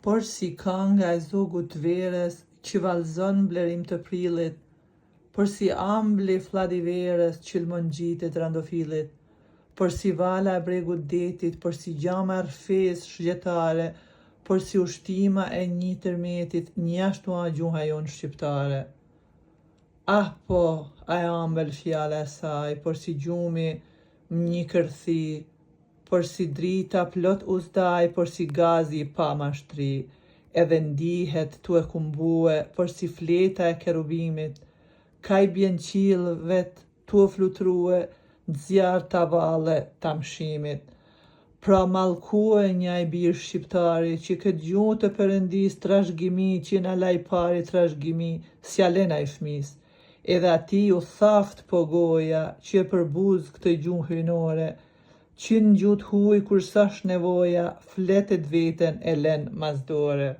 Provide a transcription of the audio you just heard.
por si kanga e zogut verës që vallëzon blerim të prillit, por si ambli fladi verës që lmon gjitet randofilit, por si vala e bregut detit, por si gjama e rfes shgjetare, por si ushtima e një tërmetit njashtu a gjuha jonë shqiptare. Ah po, a e ambël fjala e saj, por si gjumi një kërthi, por si drita plot uzdaj, por si gazi pa mashtri, edhe ndihet tu e kumbue, por si fleta e kerubimit, ka i bjen qilëvet tu e flutrue, zjarë të vale të mshimit. Pra malkue një i birë shqiptari, që këtë gjuhë të përëndis trashgimi, që në laj pari trashgimi, s'jalen a i fmis, edhe ati u thaft po goja, që e përbuz këtë gjuhë hynore, që në gjutë huj kur sash nevoja, fletet veten e len mazdore.